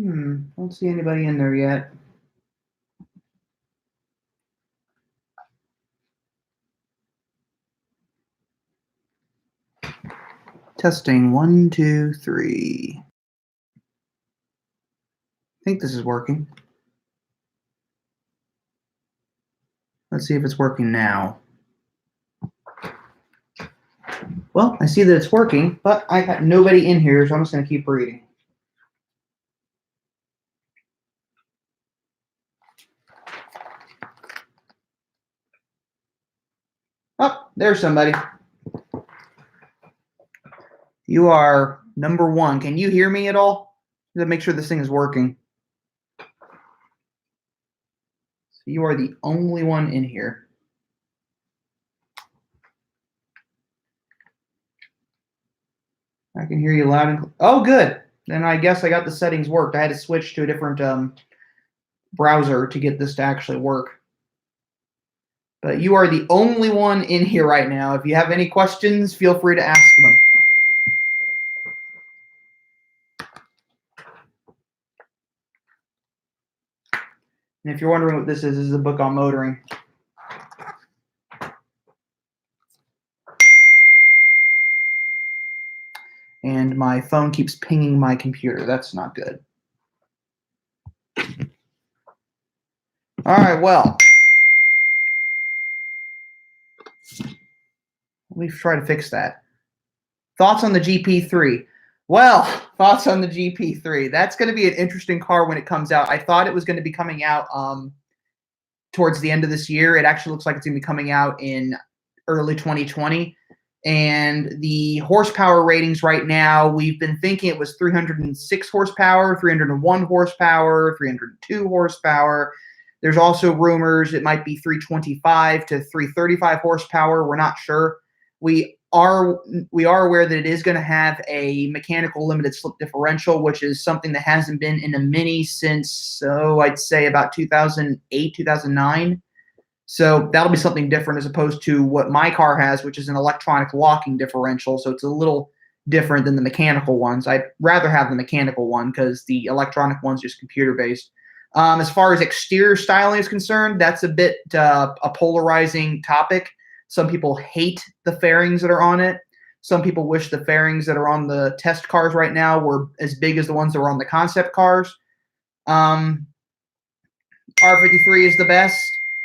Don't see anybody in there yet. Testing 1, 2, 3. I think this is working. Let's see if it's working now. Well, I see that it's working, but I got nobody in here, so I'm just going to keep reading. Oh, there's somebody. You are number 1. Can you hear me at all? To make sure this thing is working. So you are the only one in here. I can hear you loud and clear. Oh, good. Then I guess I got the settings worked. I had to switch to a different browser to get this to actually work. But you are the only one in here right now. If you have any questions, feel free to ask them. And if you're wondering what this is a book on motoring. And my phone keeps pinging my computer. That's not good. All right, well. Let me try to fix that. Thoughts on the GP3? Well, thoughts on the GP3. That's going to be an interesting car when it comes out. I thought it was going to be coming out towards the end of this year. It actually looks like it's going to be coming out in early 2020. And the horsepower ratings right now, we've been thinking it was 306 horsepower, 301 horsepower, 302 horsepower. There's also rumors it might be 325 to 335 horsepower. We're not sure. We are aware that it is going to have a mechanical limited slip differential, which is something that hasn't been in a Mini since, I'd say about 2008, 2009. So that'll be something different as opposed to what my car has, which is an electronic locking differential. So it's a little different than the mechanical ones. I'd rather have the mechanical one because the electronic one's just computer-based. As far as exterior styling is concerned, that's a bit a polarizing topic. Some people hate the fairings that are on it. Some people wish the fairings that are on the test cars right now were as big as the ones that were on the concept cars. R53 is the best.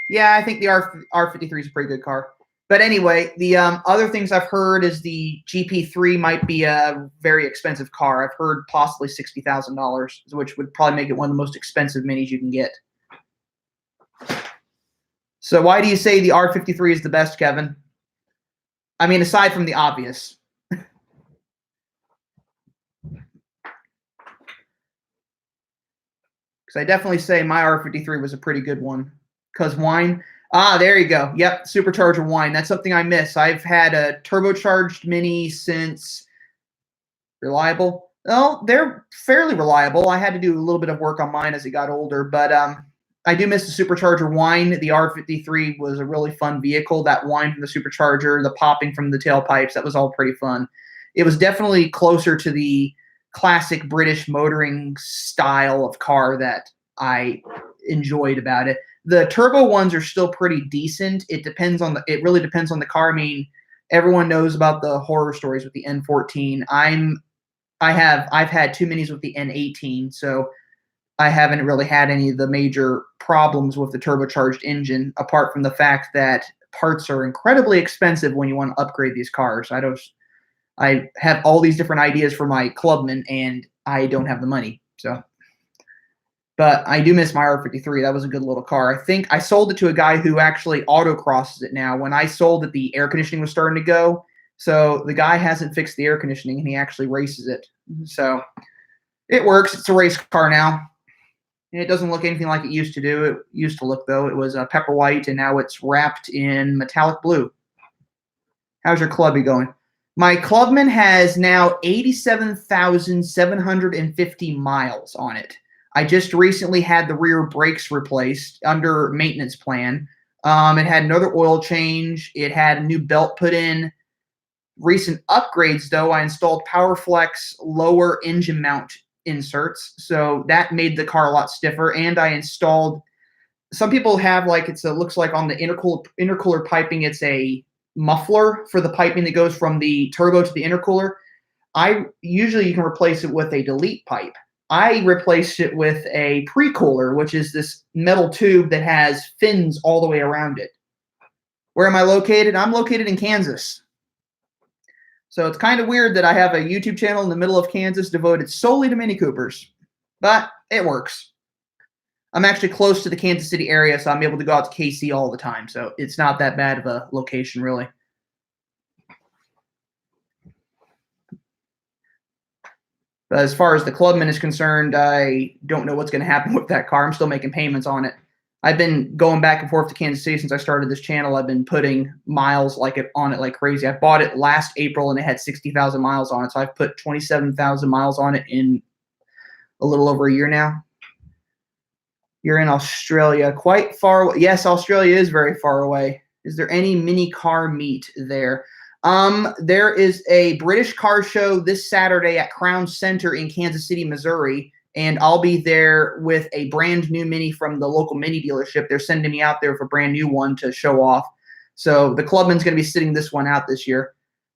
Yeah, I think the R53 is a pretty good car. But anyway, the other things I've heard is the GP3 might be a very expensive car. I've heard possibly $60,000, which would probably make it one of the most expensive Minis you can get. So why do you say the R53 is the best, Kevin? I mean, aside from the obvious. Because I definitely say my R53 was a pretty good one. Because wine. There you go. Yep, supercharger wine. That's something I miss. I've had a turbocharged Mini since reliable. Well, they're fairly reliable. I had to do a little bit of work on mine as it got older, but I do miss the supercharger whine. The R53 was a really fun vehicle. That whine from the supercharger, the popping from the tailpipes, that was all pretty fun. It was definitely closer to the classic British motoring style of car that I enjoyed about it. The turbo ones are still pretty decent. It really depends on the car. I mean, everyone knows about the horror stories with the N14. I've had 2 Minis with the N18, so I haven't really had any of the major problems with the turbocharged engine, apart from the fact that parts are incredibly expensive when you want to upgrade these cars. I have all these different ideas for my Clubman, and I don't have the money. But I do miss my R53. That was a good little car. I think I sold it to a guy who actually autocrosses it now. When I sold it, the air conditioning was starting to go. So the guy hasn't fixed the air conditioning, and he actually races it. So it works. It's a race car now. And it doesn't look anything like it used to do. It used to look, though. It was pepper white, and now it's wrapped in metallic blue. How's your Clubby going? My Clubman has now 87,750 miles on it. I just recently had the rear brakes replaced under maintenance plan. It had another oil change. It had a new belt put in. Recent upgrades, though, I installed PowerFlex lower engine mount inserts, so that made the car a lot stiffer. And I installed. Some people have like it looks like on the intercooler piping, it's a muffler for the piping that goes from the turbo to the intercooler. Usually you can replace it with a delete pipe. I replaced it with a pre-cooler, which is this metal tube that has fins all the way around it. Where am I located? I'm located in Kansas. So it's kind of weird that I have a YouTube channel in the middle of Kansas devoted solely to Mini Coopers, but it works. I'm actually close to the Kansas City area, so I'm able to go out to KC all the time. So it's not that bad of a location, really. But as far as the Clubman is concerned, I don't know what's going to happen with that car. I'm still making payments on it. I've been going back and forth to Kansas City since I started this channel. I've been putting miles on it like crazy. I bought it last April, and it had 60,000 miles on it. So I've put 27,000 miles on it in a little over a year now. You're in Australia, quite far away. Yes, Australia is very far away. Is there any mini car meet there? There is a British car show this Saturday at Crown Center in Kansas City, Missouri, and I'll be there with a brand new Mini from the local Mini dealership. They're sending me out there with a brand new one to show off. So the Clubman's going to be sitting this one out this year.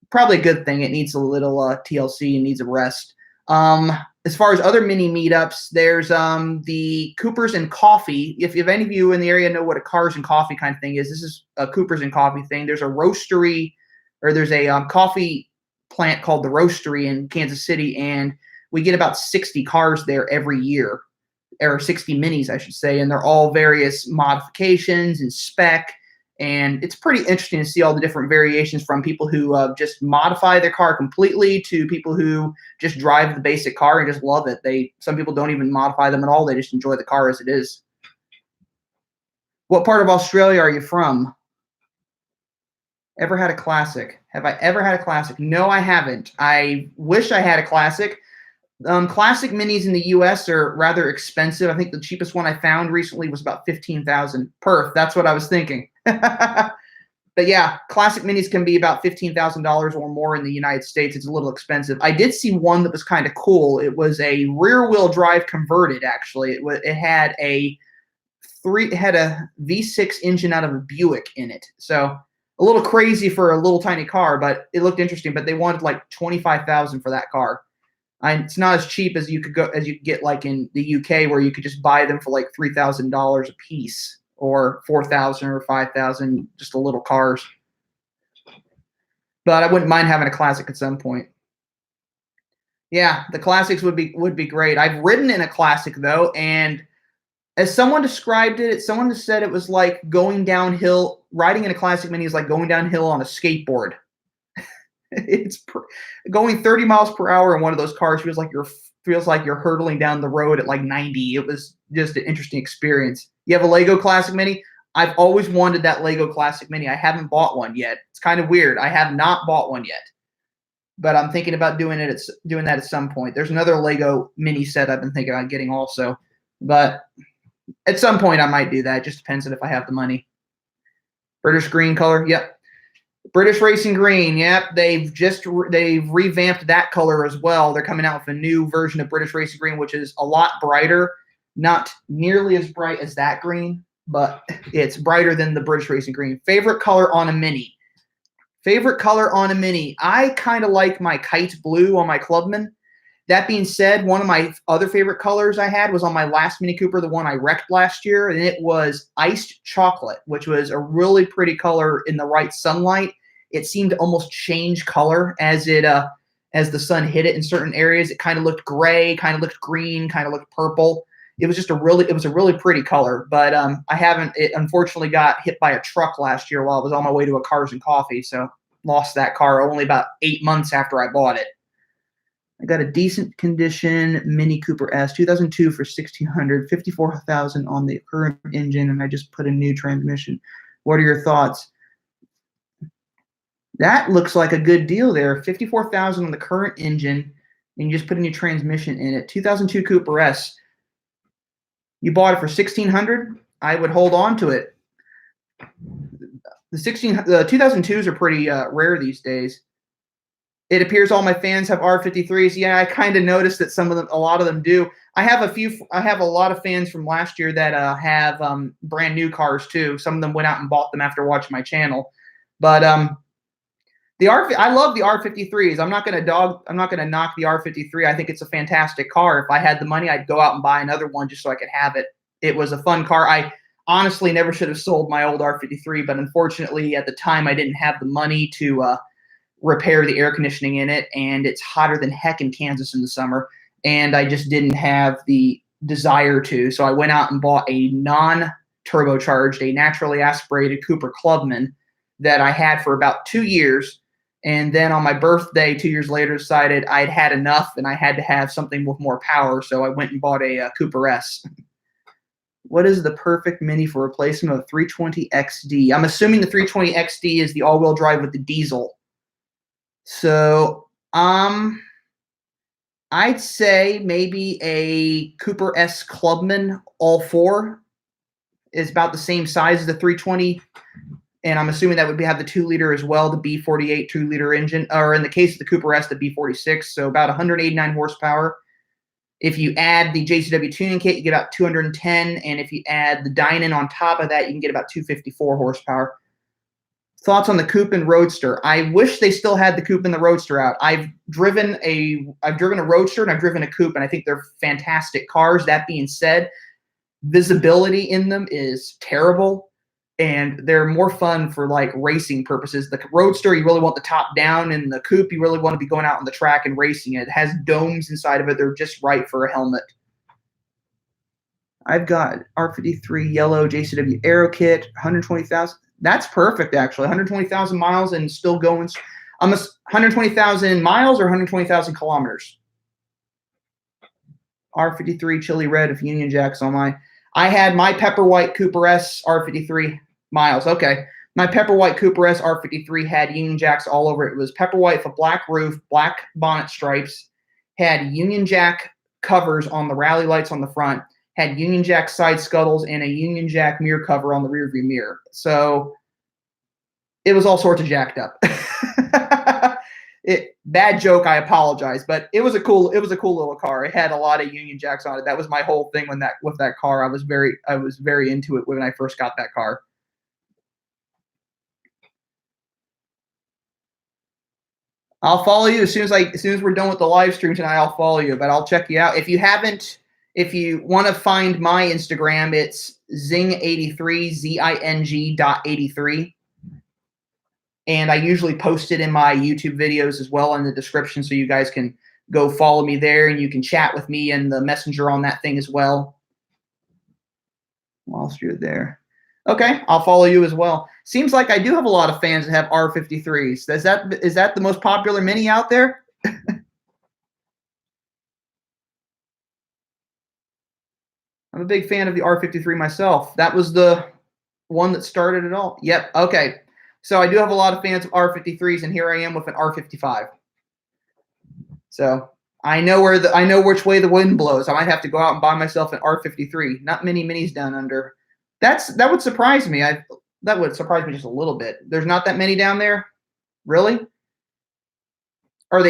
Probably a good thing. It needs a little TLC and needs a rest. As far as other Mini meetups, there's the Coopers and Coffee. If any of you in the area know what a Cars and Coffee kind of thing is, this is a Coopers and Coffee thing. There's a roastery, or there's a coffee plant called the Roastery in Kansas City, and we get about 60 cars there every year, or 60 Minis, I should say, and they're all various modifications and spec, and it's pretty interesting to see all the different variations from people who just modify their car completely to people who just drive the basic car and just love it. Some people don't even modify them at all. They just enjoy the car as it is. What part of Australia are you from? Ever had a classic? Have I ever had a classic? No, I haven't. I wish I had a classic. Classic Minis in the U.S. are rather expensive. I think the cheapest one I found recently was about $15,000. Perth. That's what I was thinking. But yeah, classic Minis can be about $15,000 or more in the United States. It's a little expensive. I did see one that was kind of cool. It was a rear-wheel drive converted. Actually, it had a V6 engine out of a Buick in it. So a little crazy for a little tiny car, but it looked interesting. But they wanted like $25,000 for that car. It's not as cheap as you could get like in the UK, where you could just buy them for like $3,000 a piece, or $4,000 or $5,000, just a little cars. But I wouldn't mind having a classic at some point. Yeah, the classics would be great. I've ridden in a classic though, and as someone described it, someone just said it was like going downhill. Riding in a classic Mini is like going downhill on a skateboard. It's going 30 miles per hour in one of those cars feels like you're hurtling down the road at like 90. It was just an interesting experience. You have a Lego Classic Mini? I've always wanted that Lego Classic Mini. I haven't bought one yet. It's kind of weird. I have not bought one yet, but I'm thinking about doing that at some point. There's another Lego Mini set I've been thinking about getting also, but at some point I might do that. It just depends on if I have the money. British green color. Yep. British Racing Green, yep. They've revamped that color as well. They're coming out with a new version of British Racing Green, which is a lot brighter. Not nearly as bright as that green, but it's brighter than the British Racing Green. Favorite color on a Mini? Favorite color on a Mini? I kind of like my kite blue on my Clubman. That being said, one of my other favorite colors I had was on my last Mini Cooper, the one I wrecked last year, and it was iced chocolate, which was a really pretty color in the right sunlight. It seemed to almost change color as the sun hit it in certain areas. It kind of looked gray, kind of looked green, kind of looked purple. It was a really pretty color, but it unfortunately got hit by a truck last year while I was on my way to a Cars and Coffee, so lost that car only about 8 months after I bought it. I got a decent condition Mini Cooper S, 2002 for $1,600, $54,000 on the current engine, and I just put a new transmission. What are your thoughts? That looks like a good deal there. $54,000 on the current engine, and you just put a new transmission in it. 2002 Cooper S. You bought it for $1,600. I would hold on to it. The 2002s are pretty rare these days. It appears all my fans have R53s. Yeah, I kind of noticed that a lot of them do. I have a lot of fans from last year that have brand new cars too. Some of them went out and bought them after watching my channel. But I love the R53s. I'm not going to knock the R53. I think it's a fantastic car. If I had the money, I'd go out and buy another one just so I could have it. It was a fun car. I honestly never should have sold my old R53, but unfortunately at the time I didn't have the money to repair the air conditioning in it, and it's hotter than heck in Kansas in the summer, and I just didn't have the desire to. So I went out and bought a non-turbocharged, a naturally aspirated Cooper Clubman that I had for about 2 years. And then on my birthday 2 years later, decided I'd had enough and I had to have something with more power. So I went and bought a Cooper S. What is the perfect Mini for replacement of the 320 XD? I'm assuming the 320 XD is the all-wheel drive with the diesel. So I'd say maybe a Cooper S Clubman all four is about the same size as the 320. And I'm assuming that would have the 2-liter as well, the B48 2-liter engine, or in the case of the Cooper S, the B46, so about 189 horsepower. If you add the JCW tuning kit, you get about 210, and if you add the Dynon on top of that, you can get about 254 horsepower. Thoughts on the Coupe and Roadster? I wish they still had the Coupe and the Roadster out. I've driven a Roadster and I've driven a Coupe, and I think they're fantastic cars. That being said, visibility in them is terrible. And they're more fun for like racing purposes. The Roadster, you really want the top down, and the Coupe, you really want to be going out on the track and racing it. It has domes inside of it. They're just right for a helmet. I've got R53 yellow JCW Aero kit, 120,000. That's perfect, actually. 120,000 miles and still going. 120,000 miles or 120,000 kilometers. R53 chili red with Union Jacks on my. I had my Pepper White Cooper S R53 miles. Okay. My Pepper White Cooper S R53 had Union Jacks all over it. It was Pepper White with a black roof, black bonnet stripes, had Union Jack covers on the rally lights on the front, had Union Jack side scuttles, and a Union Jack mirror cover on the rearview mirror. So it was all sorts of jacked up. Bad joke, I apologize, but it was a cool little car. It had a lot of Union Jacks on it. That was my whole thing with that car. I was very into it when I first got that car. I'll follow you as soon as we're done with the live stream tonight. I'll follow you, but I'll check you out. If you want to find my Instagram, it's Zing83, ZING.83. And I usually post it in my YouTube videos as well in the description, so you guys can go follow me there, and you can chat with me in the messenger on that thing as well. Whilst you're there. Okay, I'll follow you as well. Seems like I do have a lot of fans that have R53s. Is that the most popular Mini out there? I'm a big fan of the R53 myself. That was the one that started it all. Yep, okay. So I do have a lot of fans of R53s, and here I am with an R55. So I know which way the wind blows. I might have to go out and buy myself an R53. Not many Minis down under. That would surprise me. That would surprise me just a little bit. There's not that many down there, really. Are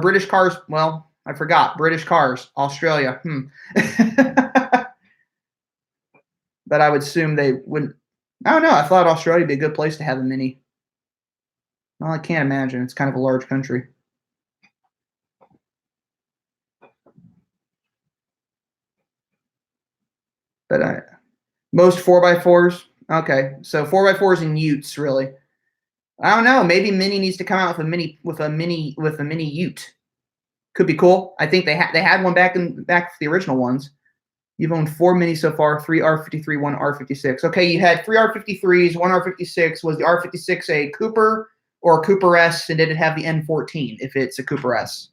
British cars? Well, I forgot. British cars, Australia. But I would assume they wouldn't. I don't know. I thought Australia would be a good place to have a Mini. Well, I can't imagine. It's kind of a large country. But most 4x4s. Okay, so 4x4s and Utes, really. I don't know. Maybe Mini needs to come out with a mini Ute. Could be cool. I think they had one back for the original ones. You've owned 4 Minis so far, 3 R53, 1 R56. Okay, you had 3 R53s, 1 R56. Was the R56 a Cooper or a Cooper S, and did it have the N14 if it's a Cooper S?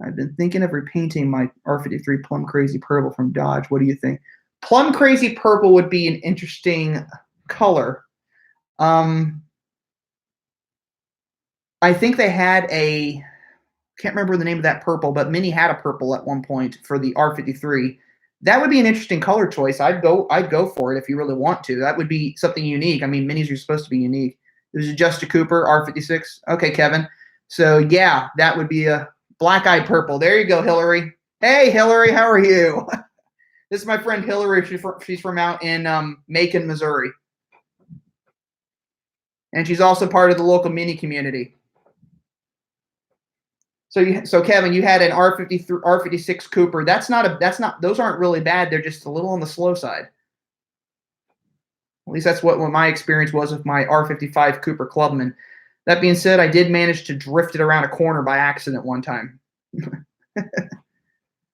I've been thinking of repainting my R53 Plum Crazy Purple from Dodge. What do you think? Plum Crazy Purple would be an interesting color. I think they had a... can't remember the name of that purple, but Mini had a purple at one point for the R53. That would be an interesting color choice. I'd go for it if you really want to. That would be something unique. I mean, Minis are supposed to be unique. This is just a Cooper R56. Okay, Kevin. So yeah, that would be a black-eyed purple. There you go, Hillary. Hey, Hillary, how are you? This is my friend Hillary. She's from out in Macon, Missouri. And she's also part of the local Mini community. So Kevin, you had an R53, R56 Cooper. Those aren't really bad. They're just a little on the slow side. At least that's what my experience was with my R55 Cooper Clubman. That being said, I did manage to drift it around a corner by accident one time,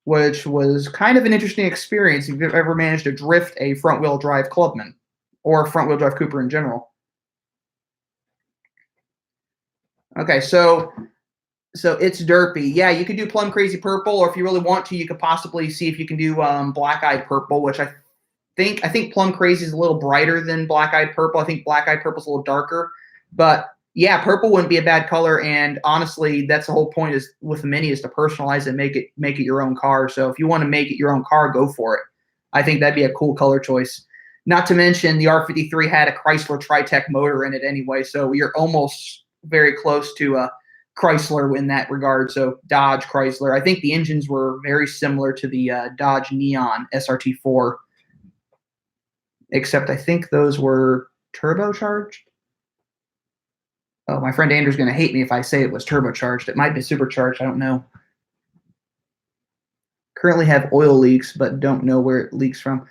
which was kind of an interesting experience if you've ever managed to drift a front-wheel drive Clubman or front-wheel drive Cooper in general. Okay, so it's derpy. Yeah, you could do plum crazy purple, or if you really want to, you could possibly see if you can do black-eyed purple, which I think plum crazy is a little brighter than black-eyed purple. I think black-eyed purple is a little darker, but yeah, purple wouldn't be a bad color. And honestly, that's the whole point is with the Mini is to personalize it, make it your own car. So if you want to make it your own car, go for it. I think that'd be a cool color choice. Not to mention the R53 had a Chrysler Tritec motor in it anyway, so you're almost very close to Chrysler in that regard. So Dodge, Chrysler. I think the engines were very similar to the Dodge Neon SRT4, except I think those were turbocharged. Oh, my friend Andrew's going to hate me if I say it was turbocharged. It might be supercharged. I don't know. Currently have oil leaks, but don't know where it leaks from.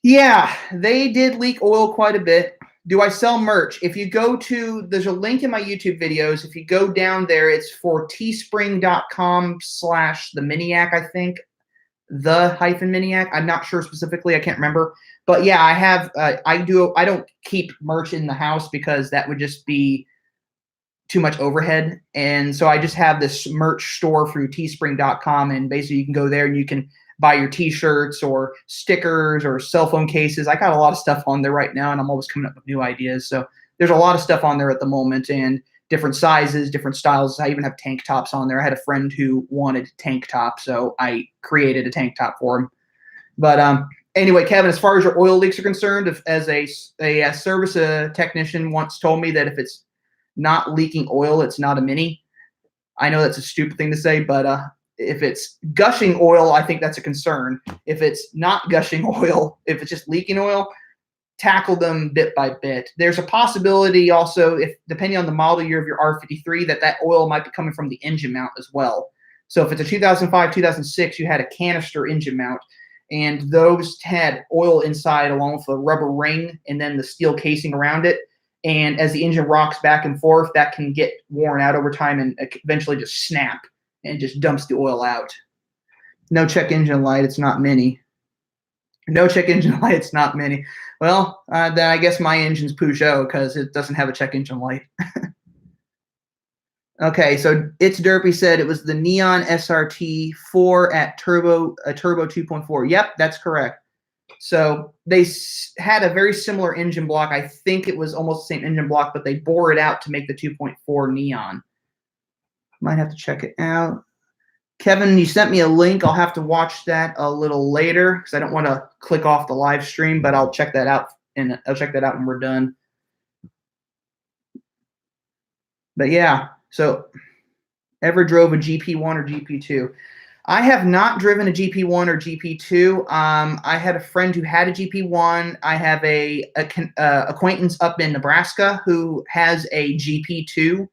Yeah, they did leak oil quite a bit. Do I sell merch? If you go to, there's a link in my YouTube videos. If you go down there, it's for teespring.com/the Miniac, I think. The-Miniac. I'm not sure specifically. I can't remember. But yeah, I have, I don't keep merch in the house because that would just be too much overhead. And so I just have this merch store through teespring.com. And basically you can go there and you can buy your t-shirts or stickers or cell phone cases. I got a lot of stuff on there right now, and I'm always coming up with new ideas. So there's a lot of stuff on there at the moment, and different sizes, different styles. I even have tank tops on there. I had a friend who wanted tank top, so I created a tank top for him. But anyway, Kevin, as far as your oil leaks are concerned, as a service technician once told me that if it's not leaking oil, it's not a Mini. I know that's a stupid thing to say, but if it's gushing oil, I think that's a concern. If it's not gushing oil, if it's just leaking oil, tackle them bit by bit. There's a possibility also, if depending on the model year of your R53, that oil might be coming from the engine mount as well. So if it's a 2005, 2006, you had a canister engine mount, and those had oil inside along with a rubber ring and then the steel casing around it. And as the engine rocks back and forth, that can get worn out over time and eventually just snap and just dumps the oil out. No check engine light, it's not Mini. No check engine light, it's not Mini. Well, then I guess my engine's Peugeot because it doesn't have a check engine light. Okay, so It's Derpy said it was the Neon SRT4 at turbo 2.4. Yep, that's correct. So they had a very similar engine block. I think it was almost the same engine block, but they bore it out to make the 2.4 Neon. Might have to check it out. Kevin, you sent me a link. I'll have to watch that a little later because I don't want to click off the live stream, but I'll check that out, and I'll check that out when we're done. But yeah, so ever drove a GP1 or GP2? I have not driven a GP1 or GP2. I had a friend who had a GP1. I have a acquaintance up in Nebraska who has a GP2,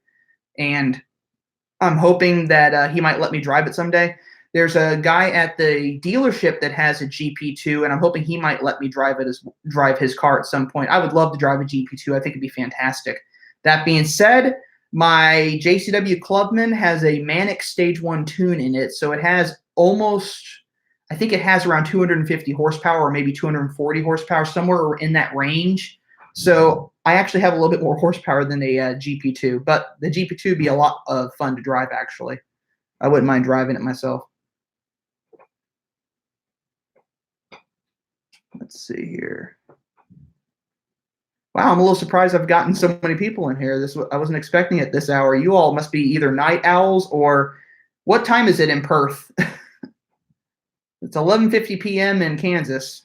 and I'm hoping that he might let me drive it someday. There's a guy at the dealership that has a GP2, and I'm hoping he might let me drive his car at some point. I would love to drive a GP2. I think it'd be fantastic. That being said, my JCW Clubman has a Miniac Stage 1 tune in it, so it has almost, I think it has around 250 horsepower or maybe 240 horsepower, somewhere in that range. So I actually have a little bit more horsepower than a GP2, but the GP2 would be a lot of fun to drive, actually. I wouldn't mind driving it myself. Let's see here. Wow, I'm a little surprised I've gotten so many people in here. I wasn't expecting it this hour. You all must be either night owls or what time is it in Perth? It's 11:50 p.m. in Kansas.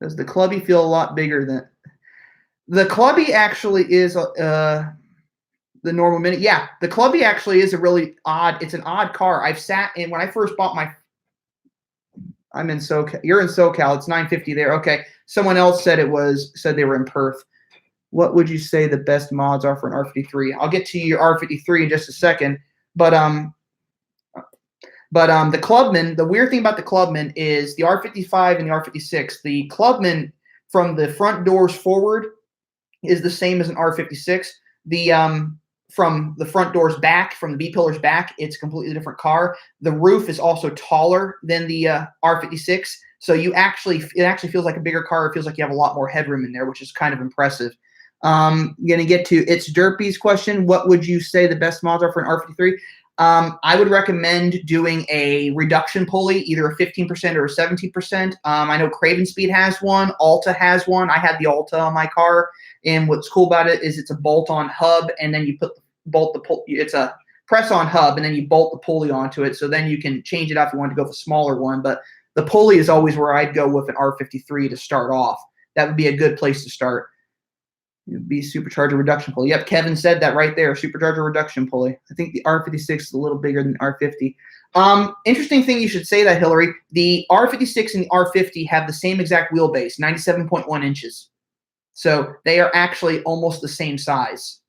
Does the Clubby feel a lot bigger than the Clubby? Actually, is the normal Mini. Yeah, the Clubby actually is a really odd. It's an odd car. I've sat in when I first bought my. I'm in SoCal. You're in SoCal. It's 950 there. Okay. Someone else said they were in Perth. What would you say the best mods are for an R53? I'll get to your R53 in just a second. But the Clubman, the weird thing about the Clubman is the R55 and the R56. The Clubman from the front doors forward is the same as an R56. The from the front doors back, from the B pillars back, it's a completely different car. The roof is also taller than the R56, so it actually feels like a bigger car. It feels like you have a lot more headroom in there, which is kind of impressive. Going to get to It's Derpy's question. What would you say the best mods are for an R53? I would recommend doing a reduction pulley, either a 15% or a 17%. I know Craven Speed has one. Alta has one. I had the Alta on my car. And what's cool about it is it's a bolt-on hub, and then you it's a press-on hub, and then you bolt the pulley onto it. So then you can change it out if you want to go with a smaller one. But the pulley is always where I'd go with an R53 to start off. That would be a good place to start. It would be supercharger reduction pulley. Yep, Kevin said that right there, supercharger reduction pulley. I think the R56 is a little bigger than the R50. Interesting thing you should say that, Hillary. The R56 and the R50 have the same exact wheelbase, 97.1 inches. So they are actually almost the same size.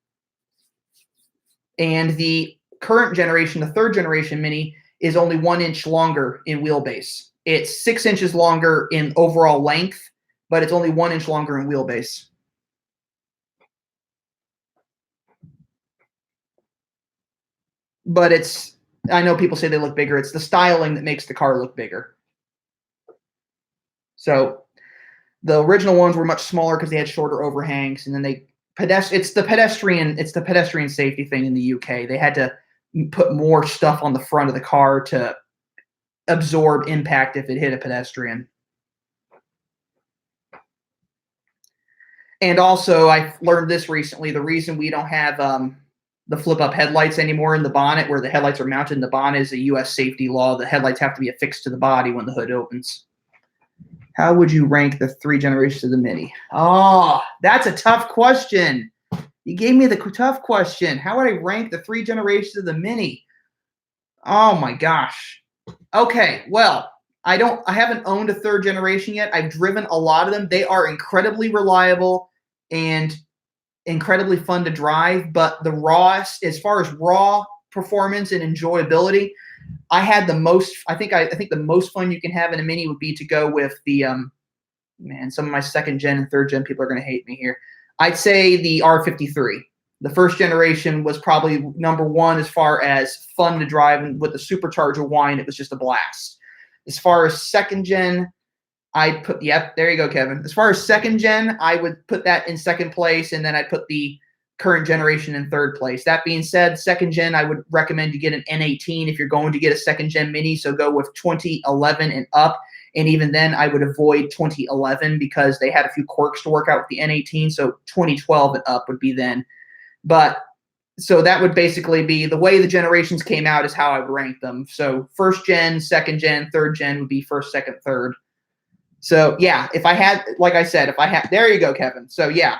And the current generation, the third generation Mini, is only 1 inch longer in wheelbase. It's 6 inches longer in overall length, but it's only 1 inch longer in wheelbase. But I know people say they look bigger. It's the styling that makes the car look bigger. So the original ones were much smaller because they had shorter overhangs, and then it's the pedestrian safety thing in the UK. They had to put more stuff on the front of the car to absorb impact if it hit a pedestrian. And also, I learned this recently. The reason we don't have the flip-up headlights anymore in the bonnet, where the headlights are mounted in the bonnet, is a U.S. safety law. The headlights have to be affixed to the body when the hood opens. How would you rank the 3 generations of the Mini? Oh, that's a tough question. You gave me the tough question. How would I rank the 3 generations of the Mini? Oh my gosh. Okay, well, I haven't owned a 3rd generation yet. I've driven a lot of them. They are incredibly reliable and incredibly fun to drive, but as far as raw performance and enjoyability, I had the most. I think the most fun you can have in a Mini would be to go with the some of my 2nd gen and 3rd gen people are going to hate me here. I'd say the R53. The 1st generation was probably number 1 as far as fun to drive, and with the supercharger whine, it was just a blast. As far as 2nd gen, I'd put there you go, Kevin. As far as 2nd gen, I would put that in 2nd place, and then I'd put the current generation in 3rd place. That being said, 2nd gen, I would recommend you get an N18 if you're going to get a 2nd gen Mini. So go with 2011 and up. And even then, I would avoid 2011 because they had a few quirks to work out with the N18. So 2012 and up would be then. But so that would basically be the way the generations came out is how I would rank them. So 1st gen, 2nd gen, 3rd gen would be 1st, 2nd, 3rd. So yeah, if I had, like I said, there you go, Kevin. So yeah.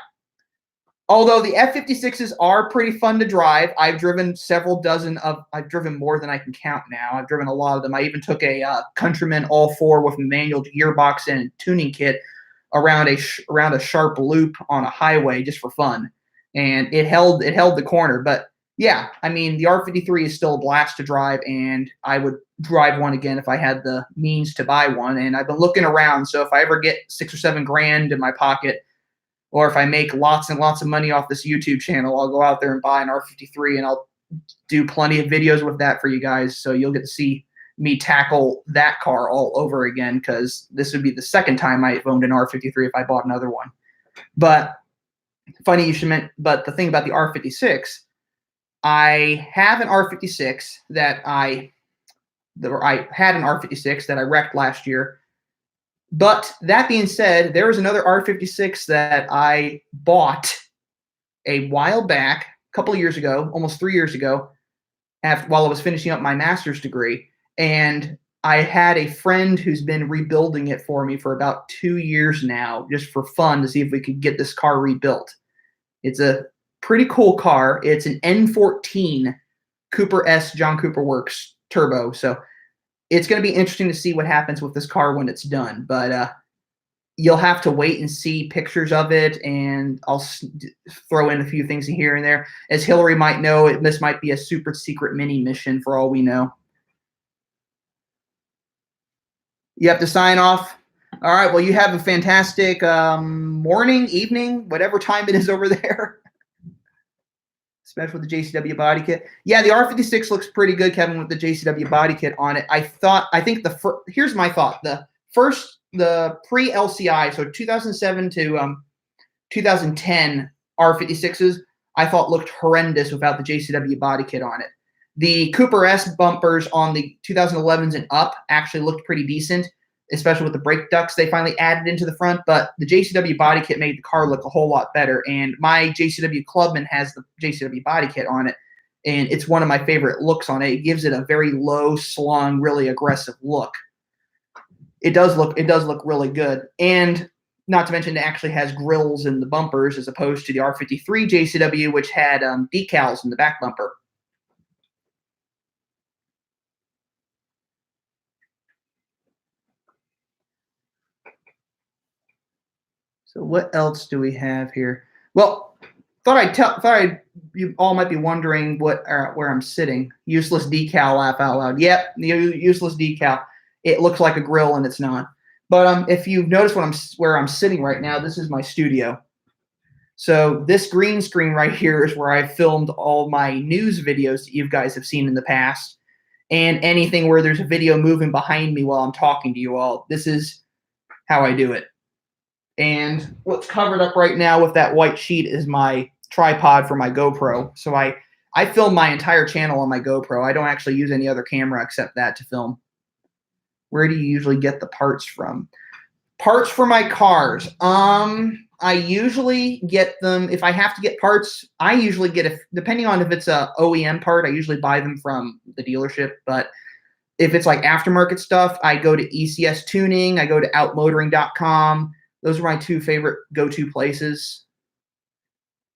Although the F56s are pretty fun to drive, I've driven I've driven more than I can count now. I've driven a lot of them. I even took a Countryman all-4 with a manual gearbox and tuning kit around a sharp loop on a highway just for fun, and it held the corner. But yeah, I mean, the R53 is still a blast to drive, and I would drive one again if I had the means to buy one. And I've been looking around, so if I ever get $6 or $7 grand in my pocket, or if I make lots and lots of money off this YouTube channel, I'll go out there and buy an R53, and I'll do plenty of videos with that for you guys. So you'll get to see me tackle that car all over again, because this would be the 2nd time I've owned an R53 if I bought another one. But funny you should mention, but the thing about the R56, I have an R56 that I had an R56 that I wrecked last year. But that being said, there was another R56 that I bought a while back, a couple of years ago, almost 3 years ago, while I was finishing up my master's degree. And I had a friend who's been rebuilding it for me for about 2 years now, just for fun to see if we could get this car rebuilt. It's a pretty cool car. It's an N14 Cooper S John Cooper Works turbo. So it's going to be interesting to see what happens with this car when it's done. But you'll have to wait and see pictures of it, and I'll throw in a few things here and there. As Hillary might know, this might be a super secret mini mission for all we know. You have to sign off. All right. Well, you have a fantastic morning, evening, whatever time it is over there. Especially with the JCW body kit. Yeah, the R56 looks pretty good, Kevin, with the JCW body kit on it. Here's my thought. The pre-LCI, so 2007 to 2010 R56s, I thought looked horrendous without the JCW body kit on it. The Cooper S bumpers on the 2011s and up actually looked pretty decent, especially with the brake ducts they finally added into the front. But the JCW body kit made the car look a whole lot better. And my JCW Clubman has the JCW body kit on it, and it's one of my favorite looks on it. It gives it a very low slung, really aggressive look. It does look really good. And not to mention, it actually has grills in the bumpers as opposed to the R53 JCW, which had decals in the back bumper. So what else do we have here? Well, you all might be wondering where I'm sitting. Useless decal, laugh out loud. Yep, the useless decal. It looks like a grill and it's not. But if you notice where I'm sitting right now, this is my studio. So this green screen right here is where I filmed all my news videos that you guys have seen in the past, and anything where there's a video moving behind me while I'm talking to you all. This is how I do it. And what's covered up right now with that white sheet is my tripod for my GoPro. So I film my entire channel on my GoPro. I don't actually use any other camera except that to film. Where do you usually get the parts from? Parts for my cars. I usually get them, if I have to get parts, I usually get, depending on if it's a OEM part, I usually buy them from the dealership. But if it's like aftermarket stuff, I go to ECS Tuning, I go to outmotoring.com. Those are my two favorite go-to places.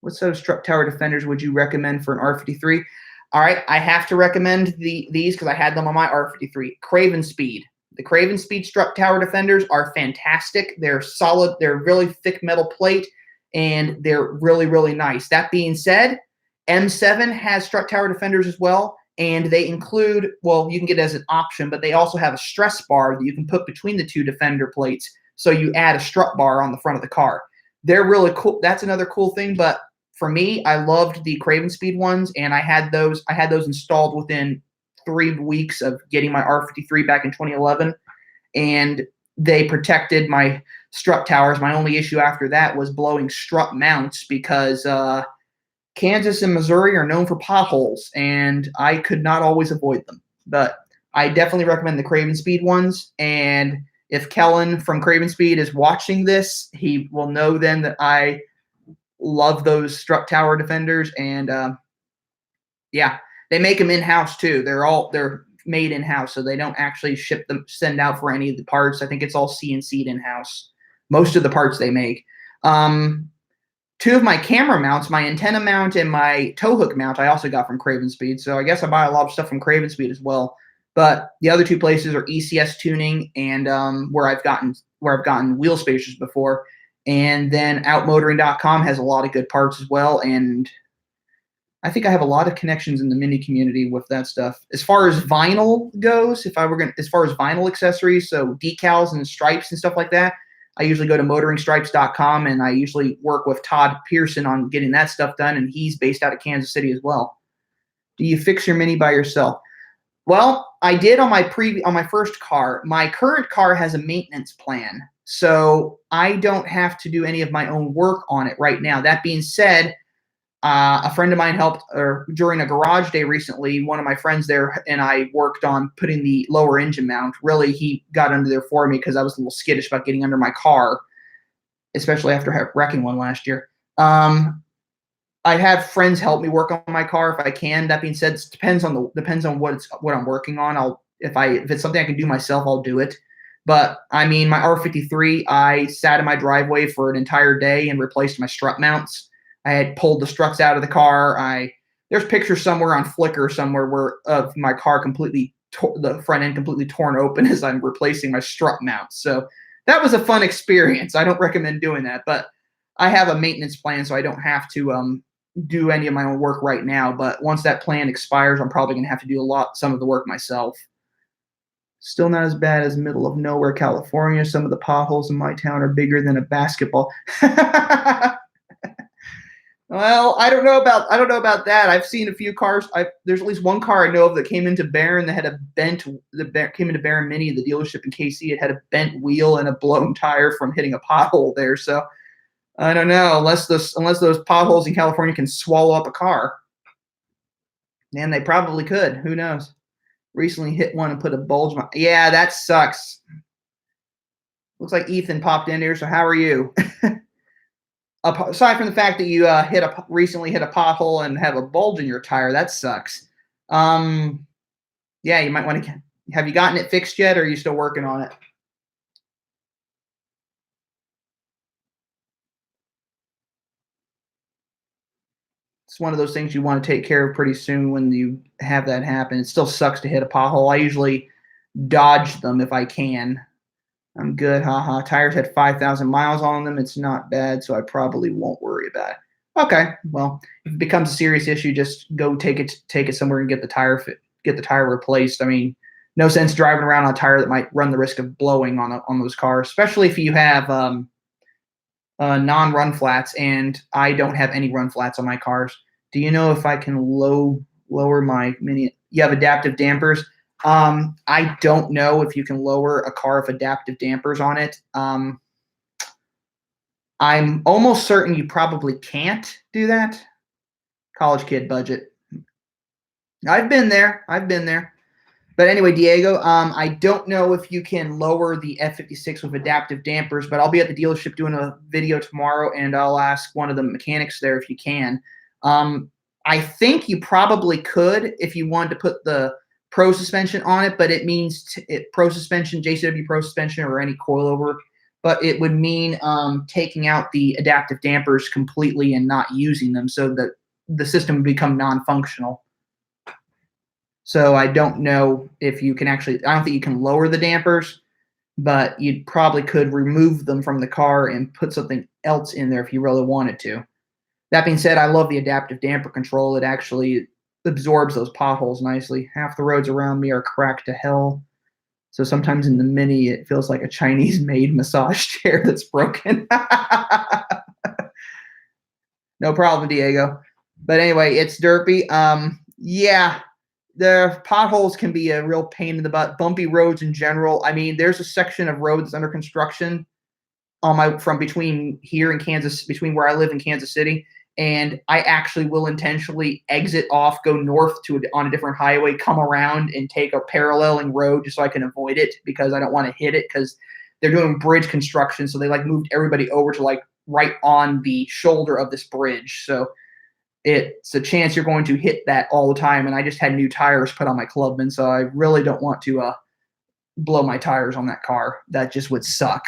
What set of strut tower defenders would you recommend for an R53? All right, I have to recommend these because I had them on my R53. Craven Speed. The Craven Speed strut tower defenders are fantastic. They're solid. They're really thick metal plate, and they're really, really nice. That being said, M7 has strut tower defenders as well, and they include, well, you can get it as an option, but they also have a stress bar that you can put between the two defender plates. So you add a strut bar on the front of the car. They're really cool. That's another cool thing. But for me, I loved the Craven Speed ones, and I had those installed within 3 weeks of getting my R53 back in 2011, and they protected my strut towers. My only issue after that was blowing strut mounts because Kansas and Missouri are known for potholes, and I could not always avoid them. But I definitely recommend the Craven Speed ones, and if Kellen from Craven Speed is watching this, he will know then that I love those strut tower defenders. And yeah, they make them in-house too. They're made in-house, so they don't actually send out for any of the parts. I think it's all CNC'd in-house. Most of the parts they make. Two of my camera mounts, my antenna mount and my tow hook mount, I also got from Craven Speed. So I guess I buy a lot of stuff from Craven Speed as well. But the other two places are ECS Tuning and where I've gotten wheel spacers before. And then outmotoring.com has a lot of good parts as well. And I think I have a lot of connections in the mini community with that stuff. As far as vinyl goes, as far as vinyl accessories, so decals and stripes and stuff like that, I usually go to motoringstripes.com, and I usually work with Todd Pearson on getting that stuff done, and he's based out of Kansas City as well. Do you fix your Mini by yourself? Well, I did on my first car. My current car has a maintenance plan, so I don't have to do any of my own work on it right now. That being said, a friend of mine helped during a garage day recently. One of my friends there and I worked on putting the lower engine mount. Really, he got under there for me because I was a little skittish about getting under my car, especially after wrecking one last year. I have friends help me work on my car if I can. That being said, it depends on what I'm working on. if it's something I can do myself, I'll do it. But I mean, my R53, I sat in my driveway for an entire day and replaced my strut mounts. I had pulled the struts out of the car. There's pictures somewhere on Flickr somewhere where of my car completely the front end completely torn open as I'm replacing my strut mounts. So that was a fun experience. I don't recommend doing that, but I have a maintenance plan, so I don't have to do any of my own work right now. But once that plan expires, I'm probably going to have to do some of the work myself. Still not as bad as middle of nowhere California. Some of the potholes in my town are bigger than a basketball. Well, I don't know about that. I've seen a few cars. There's at least one car I know of that came into Barron that had a came into Barron Mini, the dealership in KC. It had a bent wheel and a blown tire from hitting a pothole there. So I don't know, unless those potholes in California can swallow up a car. And they probably could. Who knows? Recently hit one and put a bulge. Yeah, that sucks. Looks like Ethan popped in here. So how are you? Aside from the fact that you recently hit a pothole and have a bulge in your tire, that sucks. Yeah, you might want to. Have you gotten it fixed yet, or are you still working on it? It's one of those things you want to take care of pretty soon when you have that happen. It still sucks to hit a pothole. I usually dodge them if I can. I'm good, haha. Tires had 5,000 miles on them. It's not bad, so I probably won't worry about it. Okay, well, if it becomes a serious issue, just go take it somewhere and get the tire replaced. I mean, no sense driving around on a tire that might run the risk of blowing on those cars, especially if you have non-run flats, and I don't have any run flats on my cars. Do you know if I can lower my Mini? You have adaptive dampers. I don't know if you can lower a car with adaptive dampers on it. I'm almost certain you probably can't do that. College kid budget. I've been there. But anyway, Diego, I don't know if you can lower the F56 with adaptive dampers, but I'll be at the dealership doing a video tomorrow, and I'll ask one of the mechanics there if you can. I think you probably could if you wanted to put the Pro suspension on it, but it means Pro suspension, JCW Pro suspension, or any coilover. But it would mean taking out the adaptive dampers completely and not using them, so that the system would become non-functional. So I don't know if you can actually. I don't think you can lower the dampers, but you probably could remove them from the car and put something else in there if you really wanted to. That being said, I love the adaptive damper control. It actually absorbs those potholes nicely. Half the roads around me are cracked to hell. So sometimes in the Mini, it feels like a Chinese-made massage chair that's broken. No problem, Diego. But anyway, it's derpy. Yeah, the potholes can be a real pain in the butt. Bumpy roads in general. I mean, there's a section of road that's under construction from between here and Kansas, between where I live and Kansas City. And I actually will intentionally exit off, go north on a different highway, come around and take a paralleling road just so I can avoid it, because I don't want to hit it, because they're doing bridge construction. So they moved everybody over to right on the shoulder of this bridge. So it's a chance you're going to hit that all the time. And I just had new tires put on my Clubman, so I really don't want to blow my tires on that car. That just would suck.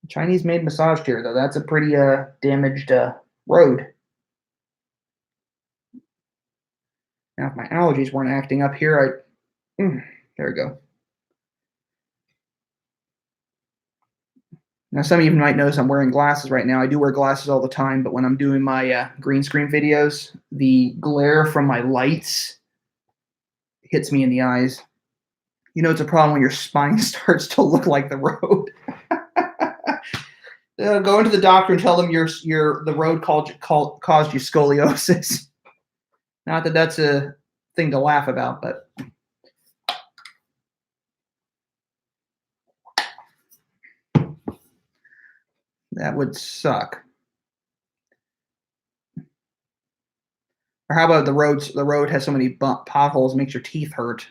Chinese-made massage chair, though. That's a pretty damaged road. Now, if my allergies weren't acting up here, there we go. Now, some of you might notice I'm wearing glasses right now. I do wear glasses all the time, but when I'm doing my green screen videos, the glare from my lights hits me in the eyes. You know, it's a problem when your spine starts to look like the road. Go into the doctor and tell them the road caused you scoliosis. Not that that's a thing to laugh about, but that would suck. Or how about the road has so many potholes, makes your teeth hurt.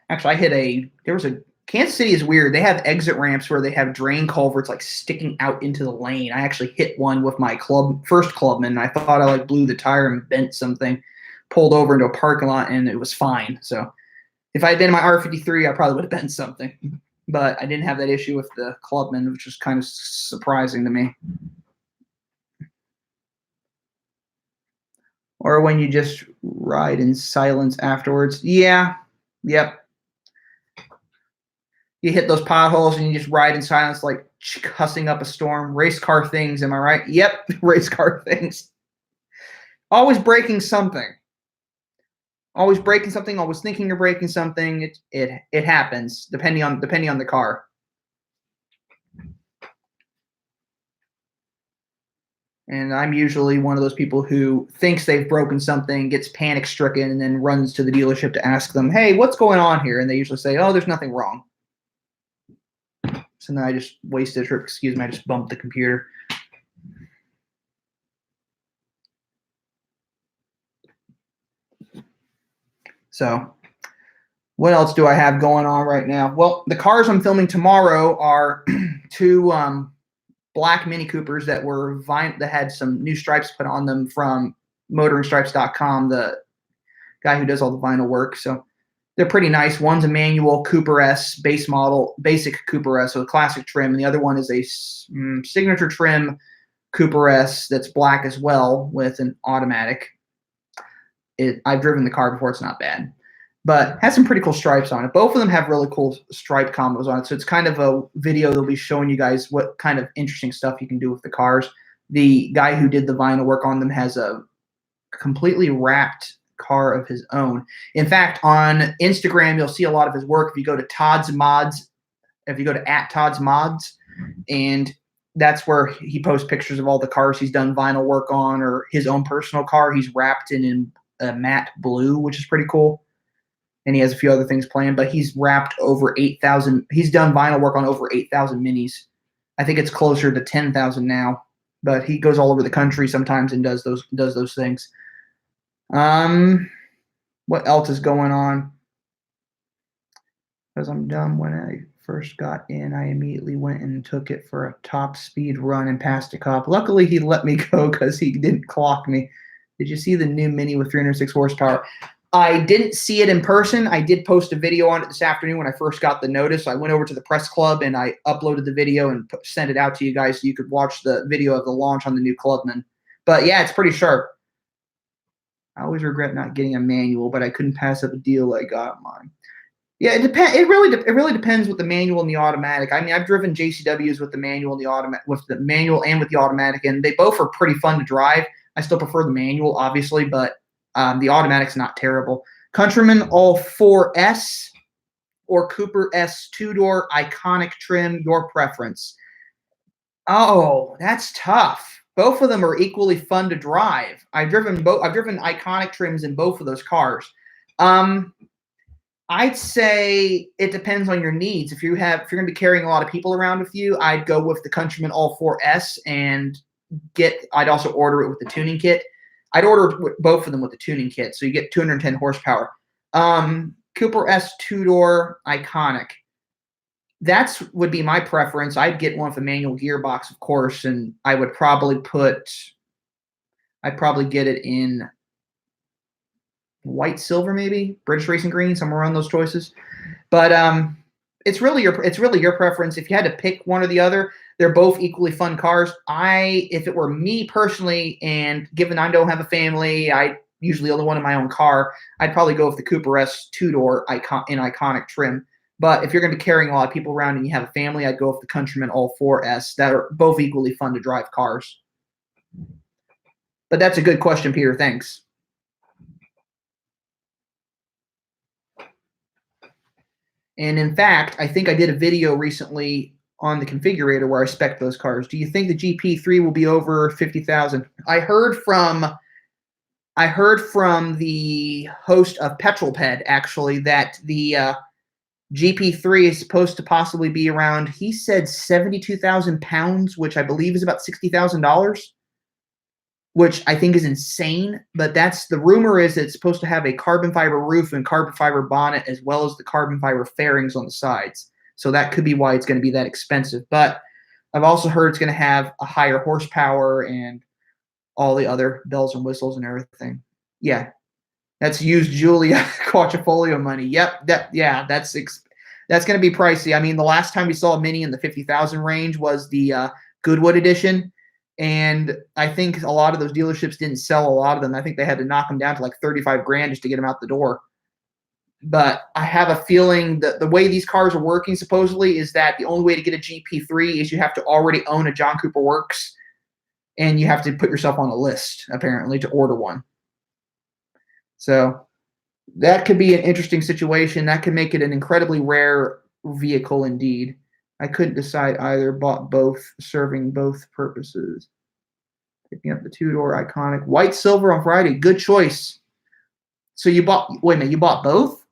Actually, there was a Kansas City is weird. They have exit ramps where they have drain culverts like sticking out into the lane. I actually hit one with my first Clubman. I thought I like blew the tire and bent something, pulled over into a parking lot, and it was fine. So if I had been in my R53, I probably would have bent something. But I didn't have that issue with the Clubman, which was kind of surprising to me. Or when you just ride in silence afterwards. Yeah. Yep. You hit those potholes and you just ride in silence like cussing up a storm. Race car things, am I right? Yep, race car things. Always breaking something. Always breaking something, always thinking you're breaking something. It happens depending on the car. And I'm usually one of those people who thinks they've broken something, gets panic stricken, and then runs to the dealership to ask them, "Hey, what's going on here?" And they usually say, "Oh, there's nothing wrong." So then I just wasted a trip. Excuse me, I just bumped the computer. So what else do I have going on right now? Well, the cars I'm filming tomorrow are two black Mini Coopers that had some new stripes put on them from motoringstripes.com, the guy who does all the vinyl work. So they're pretty nice. One's a manual Cooper S base model, basic Cooper S, so a classic trim, and the other one is a signature trim Cooper S that's black as well with an automatic. I've driven the car before. It's not bad, but has some pretty cool stripes on it. Both of them have really cool stripe combos on it. So it's kind of a video that'll be showing you guys what kind of interesting stuff you can do with the cars. The guy who did the vinyl work on them has a completely wrapped car of his own. In fact, on Instagram, you'll see a lot of his work. If you go to Todd's Mods, if you go to @Todd's Mods, and that's where he posts pictures of all the cars he's done vinyl work on, or his own personal car he's wrapped in a matte blue, which is pretty cool. And he has a few other things planned, but he's wrapped over 8,000. He's done vinyl work on over 8,000 Minis. I think it's closer to 10,000 now, but he goes all over the country sometimes and does those things. What else is going on? Because I'm dumb. When I first got in, I immediately went and took it for a top speed run and passed a cop. Luckily, he let me go because he didn't clock me. Did you see the new Mini with 306 horsepower? I didn't see it in person. I did post a video on it this afternoon when I first got the notice. I went over to the press club and I uploaded the video and sent it out to you guys so you could watch the video of the launch on the new Clubman. But yeah, it's pretty sharp. I always regret not getting a manual, but I couldn't pass up a deal I got mine. Yeah, it depends. It really depends with the manual and the automatic. I mean, I've driven JCWs with the manual and the automatic, with the manual and with the automatic, and they both are pretty fun to drive. I still prefer the manual, obviously, but the automatic's not terrible. Countryman All 4S or Cooper S 2-door iconic trim, your preference? Oh, that's tough. Both of them are equally fun to drive. I've driven iconic trims in both of those cars. I'd say it depends on your needs. If you're going to be carrying a lot of people around with you, I'd go with the Countryman All 4S and I'd also order it with the tuning kit. I'd order both of them with the tuning kit, so you get 210 horsepower. Cooper S 2-door iconic. That would be my preference. I'd get one with a manual gearbox, of course, and I'd probably get it in white silver, maybe British Racing Green, somewhere around those choices. But it's really your preference. If you had to pick one or the other, they're both equally fun cars. If it were me personally, and given I don't have a family, I usually only one in my own car, I'd probably go with the Cooper S 2-door in iconic trim. But if you're going to be carrying a lot of people around and you have a family, I'd go with the Countryman All 4S. That are both equally fun to drive cars. But that's a good question, Peter. Thanks. And in fact, I think I did a video recently on the configurator where I spec those cars. Do you think the GP3 will be over 50,000? I heard from the host of Petrolped actually that the GP3 is supposed to possibly be around, he said 72,000 pounds, which I believe is about $60,000, which I think is insane. But that's the rumor, is it's supposed to have a carbon fiber roof and carbon fiber bonnet, as well as the carbon fiber fairings on the sides. So that could be why it's going to be that expensive. But I've also heard it's going to have a higher horsepower and all the other bells and whistles and everything. Yeah, that's used Julia Quattrofolio money. Yep, that's going to be pricey. I mean, the last time we saw a Mini in the 50,000 range was the Goodwood edition, and I think a lot of those dealerships didn't sell a lot of them. I think they had to knock them down to like 35 grand just to get them out the door. But I have a feeling that the way these cars are working supposedly is that the only way to get a GP3 is you have to already own a John Cooper Works, and you have to put yourself on a list, apparently, to order one. So that could be an interesting situation. That could make it an incredibly rare vehicle indeed. I couldn't decide either. Bought both, serving both purposes. Picking up the two-door iconic white silver on Friday. Good choice. So you bought? Wait a minute. You bought both?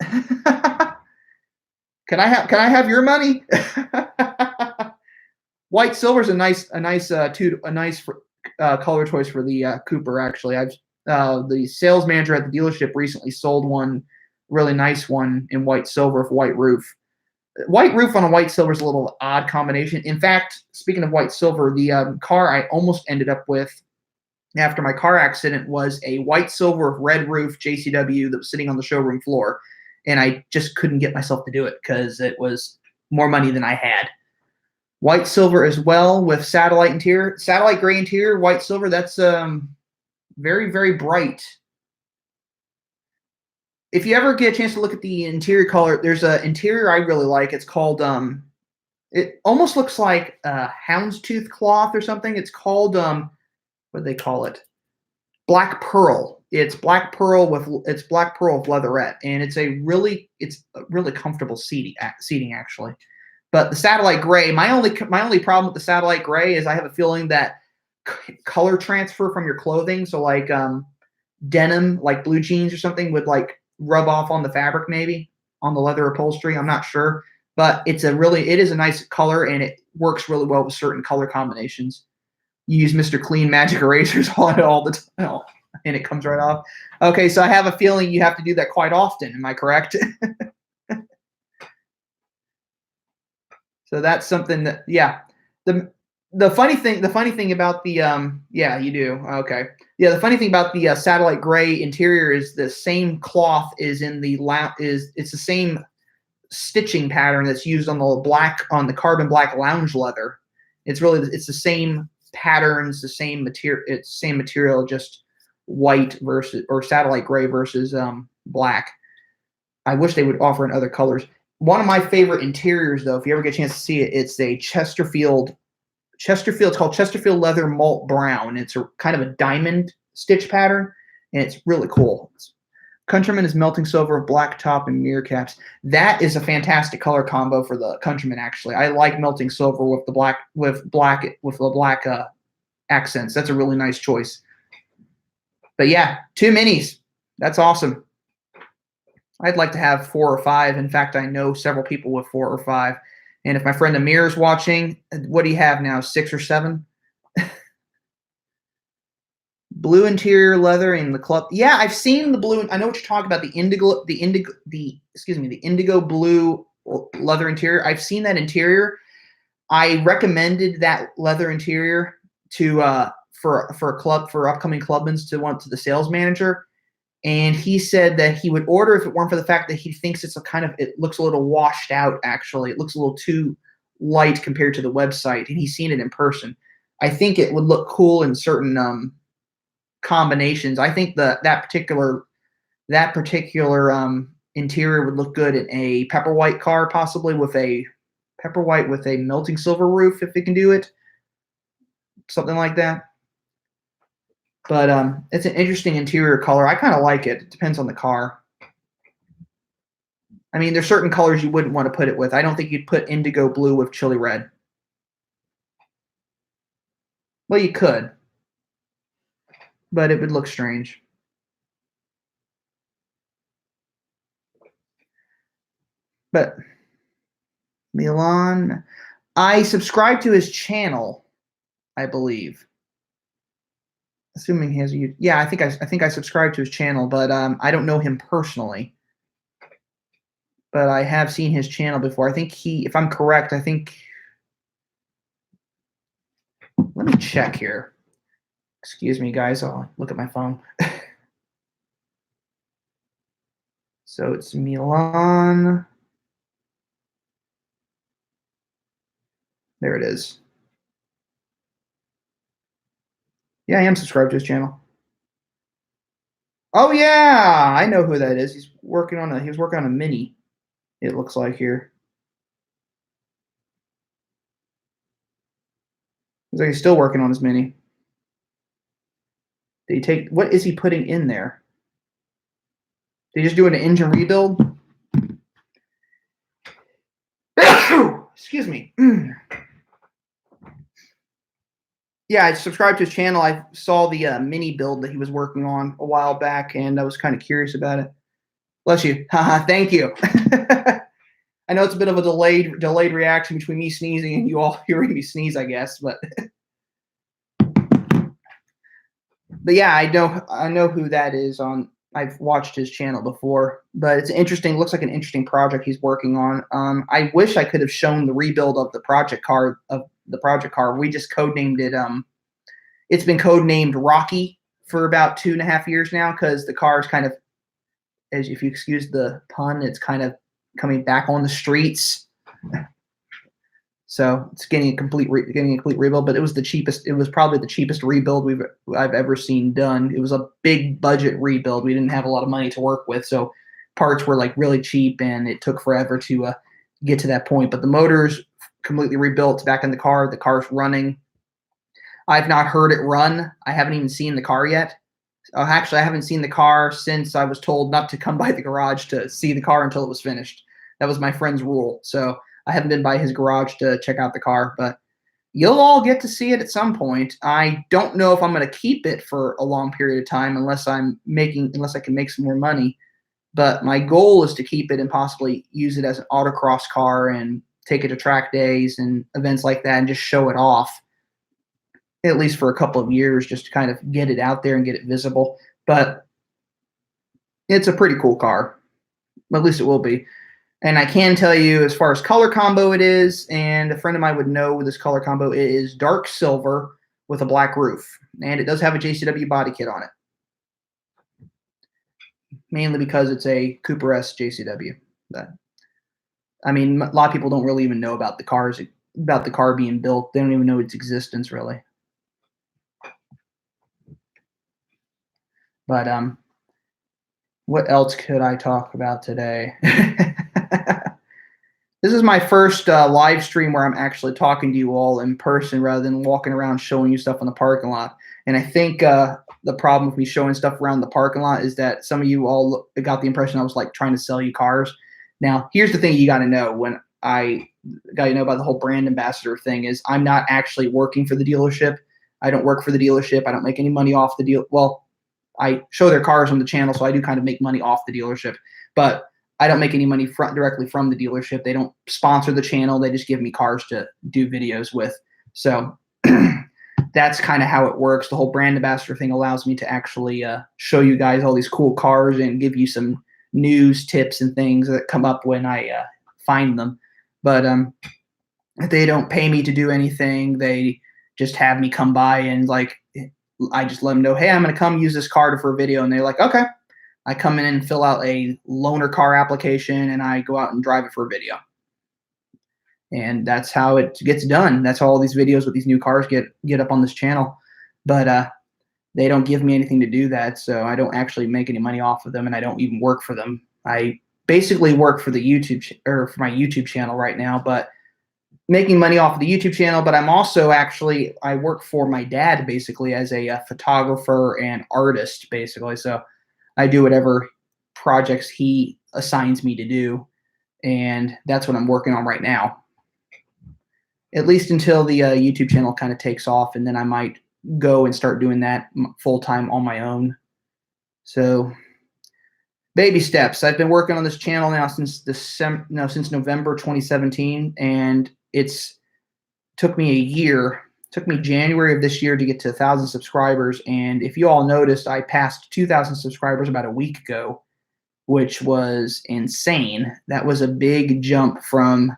Can I have your money? White silver is a nice color choice for the Cooper. Actually, the sales manager at the dealership recently sold one really nice one in white silver with white roof. White roof on a white silver is a little odd combination. In fact, speaking of white silver, the car I almost ended up with after my car accident was a white silver with red roof JCW that was sitting on the showroom floor, and I just couldn't get myself to do it because it was more money than I had. White silver as well with satellite interior, satellite gray interior, white silver. That's very, very bright. If you ever get a chance to look at the interior color, there's an interior I really like. It's called it almost looks like houndstooth cloth or something. It's called what do they call it? Black pearl. It's black pearl with leatherette, and it's a really comfortable seating actually. But the satellite gray, my only problem with the satellite gray is I have a feeling that color transfer from your clothing, so like denim, like blue jeans or something, would like rub off on the fabric, maybe on the leather upholstery. I'm not sure, but it is a nice color, and it works really well with certain color combinations. You use Mr. Clean magic erasers on it all the time, and it comes right off. Okay, so I have a feeling you have to do that quite often. Am I correct? So that's something that, yeah. The funny thing about the yeah, you do. Okay. Yeah, the funny thing about the satellite gray interior is the same cloth is in the it's the same stitching pattern that's used on the carbon black lounge leather. It's the same patterns, the same material. It's same material, just white versus or satellite gray versus black. I wish they would offer in other colors. One of my favorite interiors, though, if you ever get a chance to see it, it's a Chesterfield. It's called Chesterfield Leather Malt Brown. It's a kind of a diamond stitch pattern, and it's really cool. Countryman is melting silver, black top, and mirror caps. That is a fantastic color combo for the Countryman. Actually, I like melting silver with the black accents. That's a really nice choice. But yeah, 2 minis. That's awesome. I'd like to have 4 or 5. In fact, I know several people with 4 or 5. And if my friend Amir is watching, what do you have now, 6 or 7? Blue interior leather in the club. Yeah, I've seen the blue. I know what you're talking about. The indigo blue leather interior. I've seen that interior. I recommended that leather interior to for upcoming clubmans to the sales manager. And he said that he would order if it weren't for the fact that he thinks it looks a little washed out, actually. It looks a little too light compared to the website, and he's seen it in person. I think it would look cool in certain combinations. I think that particular interior would look good in a pepper white car, possibly with a pepper white with a melting silver roof, if it can do it. Something like that. But it's an interesting interior color. I kind of like it. It depends on the car. I mean, there's certain colors you wouldn't want to put it with. I don't think you'd put indigo blue with chili red. Well, you could, but it would look strange. But Milan, I subscribe to his channel, I believe. Assuming he has a, yeah, I think I subscribe to his channel, but I don't know him personally. but I have seen his channel before. I think if I'm correct, let me check here. Excuse me, guys. I'll look at my phone. So it's Milan. There it is. Yeah, I am subscribed to his channel. Oh yeah, I know who that is. He was working on a Mini, it looks like here. Looks like he's still working on his Mini. What is he putting in there? They just doing an engine rebuild? Excuse me. Yeah, I subscribed to his channel. I saw the Mini build that he was working on a while back, and I was kind of curious about it. Bless you. Haha, thank you. I know it's a bit of a delayed reaction between me sneezing and you all hearing me sneeze, I guess, but yeah, I know who that is. I've watched his channel before, but it's interesting. Looks like an interesting project he's working on. I wish I could have shown the rebuild of the project car. We just codenamed it. It's been codenamed Rocky for about 2.5 years now because the car is kind of, as if you excuse the pun, it's kind of coming back on the streets. So it's getting a complete rebuild, but it was the cheapest. It was probably the cheapest rebuild I've ever seen done. It was a big budget rebuild. We didn't have a lot of money to work with, so parts were like really cheap, and it took forever to get to that point. But the motor's completely rebuilt, back in the car. The car's running. I've not heard it run. I haven't even seen the car yet. Actually, I haven't seen the car since I was told not to come by the garage to see the car until it was finished. That was my friend's rule. So I haven't been by his garage to check out the car, but you'll all get to see it at some point. I don't know if I'm going to keep it for a long period of time unless I can make some more money. But my goal is to keep it and possibly use it as an autocross car and take it to track days and events like that and just show it off, at least for a couple of years, just to kind of get it out there and get it visible. But it's a pretty cool car. At least it will be. And I can tell you, as far as color combo it is, and a friend of mine would know this color combo, it is dark silver with a black roof. And it does have a JCW body kit on it. Mainly because it's a Cooper S JCW. But, I mean, a lot of people don't really even know about the car being built. They don't even know its existence, really. But what else could I talk about today? This is my first live stream where I'm actually talking to you all in person rather than walking around showing you stuff in the parking lot. And I think the problem with me showing stuff around the parking lot is that some of you all got the impression I was like trying to sell you cars. Now, here's the thing you got to know about the whole brand ambassador thing is I'm not actually working for the dealership. I don't work for the dealership. I don't make any money off the deal. Well, I show their cars on the channel, so I do kind of make money off the dealership. But I don't make any money directly from the dealership. They don't sponsor the channel. They just give me cars to do videos with. So that's kind of how it works. The whole brand ambassador thing allows me to actually show you guys all these cool cars and give you some news, tips, and things that come up when I find them. But they don't pay me to do anything. They just have me come by and I just let them know, hey, I'm going to come use this car for a video. And they're like, okay. I come in and fill out a loaner car application, and I go out and drive it for a video. And that's how it gets done. That's how all these videos with these new cars get up on this channel. But they don't give me anything to do that, so I don't actually make any money off of them, and I don't even work for them. I basically work for the for my YouTube channel right now, but making money off of the YouTube channel. But I'm also I work for my dad basically as a photographer and artist basically. So I do whatever projects he assigns me to do, and that's what I'm working on right now. At least until the YouTube channel kind of takes off, and then I might go and start doing that full-time on my own. So baby steps. I've been working on this channel now since November 2017, and took me a year. Took me January of this year to get to 1,000 subscribers. And if you all noticed, I passed 2,000 subscribers about a week ago, which was insane. That was a big jump from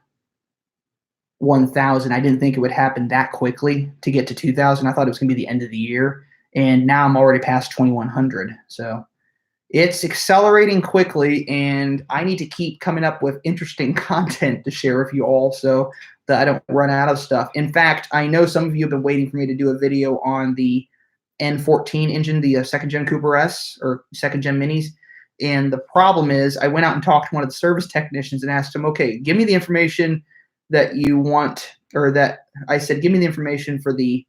1,000. I didn't think it would happen that quickly to get to 2,000. I thought it was going to be the end of the year, and now I'm already past 2,100. So it's accelerating quickly, and I need to keep coming up with interesting content to share with you all so that I don't run out of stuff. In fact, I know some of you have been waiting for me to do a video on the N14 engine, the second-gen Cooper S or second-gen Minis. And the problem is I went out and talked to one of the service technicians and asked him, okay, give me the information that you want, or that I said, give me the information for the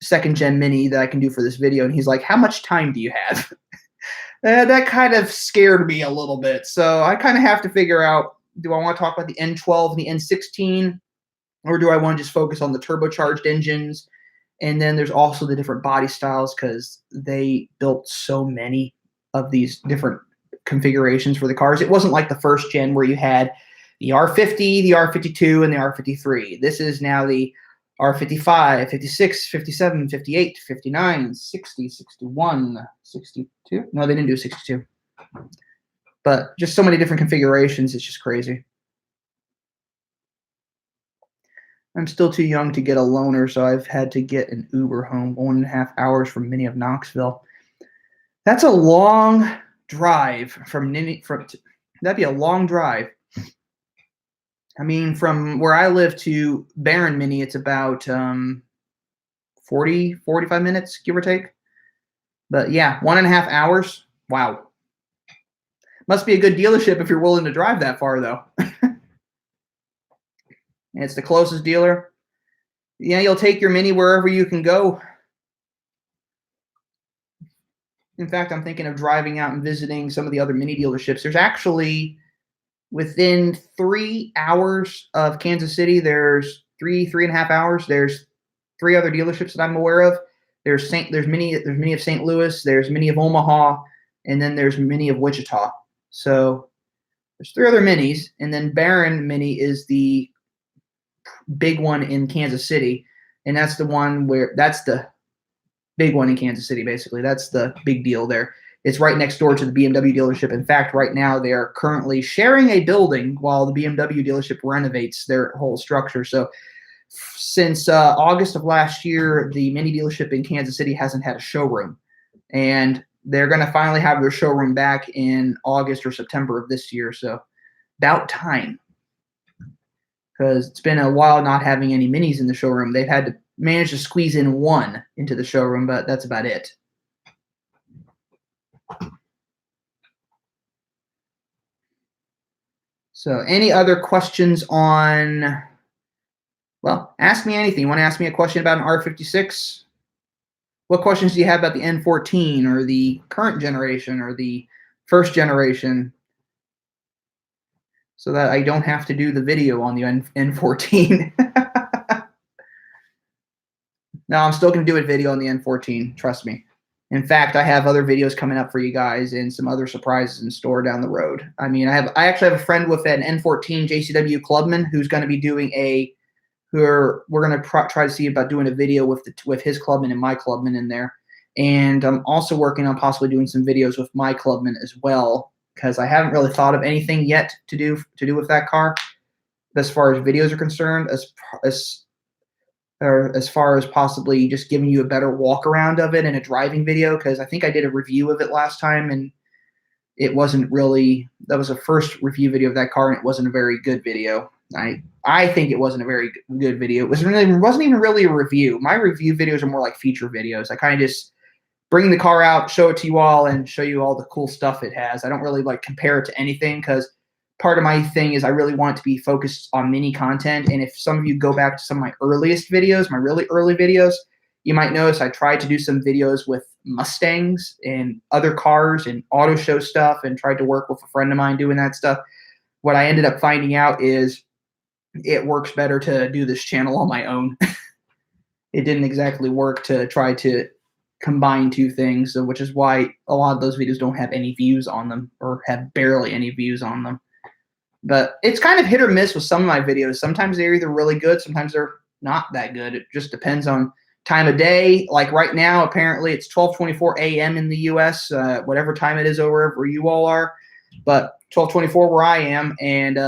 second-gen Mini that I can do for this video. And he's like, how much time do you have? That kind of scared me a little bit. So I kind of have to figure out, do I want to talk about the N12 and the N16, or do I want to just focus on the turbocharged engines? And then there's also the different body styles, because they built so many of these different configurations for the cars. It wasn't like the first gen where you had the R50, the R52, and the R53. This is now the R55, 56, 57, 58, 59, 60, 61, 62. No, they didn't do 62. But just so many different configurations, it's just crazy. I'm still too young to get a loaner, so I've had to get an Uber home 1.5 hours from Mini of Knoxville. That's a long drive from that'd be a long drive. I mean, from where I live to Barron Mini, it's about 40, 45 minutes, give or take. But yeah, 1.5 hours. Wow. Must be a good dealership if you're willing to drive that far, though. It's the closest dealer. Yeah, you'll take your Mini wherever you can go. In fact, I'm thinking of driving out and visiting some of the other Mini dealerships. There's actually, within 3 hours of Kansas City, there's 3.5 hours. There's 3 other dealerships that I'm aware of. There's Mini of St. Louis, there's Mini of Omaha, and then there's Mini of Wichita. So there's 3 other Minis, and then Barron Mini is the big one in Kansas City, and that's the big one in Kansas City, basically. That's the big deal there. It's right next door to the BMW dealership. In fact, right now they are currently sharing a building while the BMW dealership renovates their whole structure. So since August of last year, the Mini dealership in Kansas City hasn't had a showroom, and they're going to finally have their showroom back in August or September of this year. So about time, because it's been a while not having any Minis in the showroom. They've had to manage to squeeze in one into the showroom, but that's about it. So any other questions on, well, ask me anything. You want to ask me a question about an R56? What questions do you have about the N14 or the current generation or the first generation, so that I don't have to do the video on the N14? No, I'm still going to do a video on the N14. Trust me. In fact, I have other videos coming up for you guys and some other surprises in store down the road. I mean, I actually have a friend with an N14 JCW Clubman who's going to be doing we're going to try to see about doing a video with his Clubman and my Clubman in there. And I'm also working on possibly doing some videos with my Clubman as well, because I haven't really thought of anything yet to do with that car as far as videos are concerned, as far as possibly just giving you a better walk around of it in a driving video, because I think I did a review of it last time, and it wasn't really, that was a first review video of that car, and it wasn't a very good video. I think it wasn't a very good video. It wasn't even really a review. My review videos are more like feature videos. I kind of just bring the car out, show it to you all, and show you all the cool stuff it has. I don't really like compare it to anything, because part of my thing is I really want it to be focused on Mini content. And if some of you go back to some of my earliest videos, my really early videos, you might notice I tried to do some videos with Mustangs and other cars and auto show stuff, and tried to work with a friend of mine doing that stuff. What I ended up finding out is it works better to do this channel on my own. It didn't exactly work to try to combine two things, so which is why a lot of those videos don't have any views on them, or have barely any views on them. But it's kind of hit or miss with some of my videos. Sometimes they're either really good, sometimes they're not that good. It just depends on time of day. Like right now, apparently it's 12:24 a.m. in the U.S., whatever time it is over wherever you all are. But 1224 where I am, and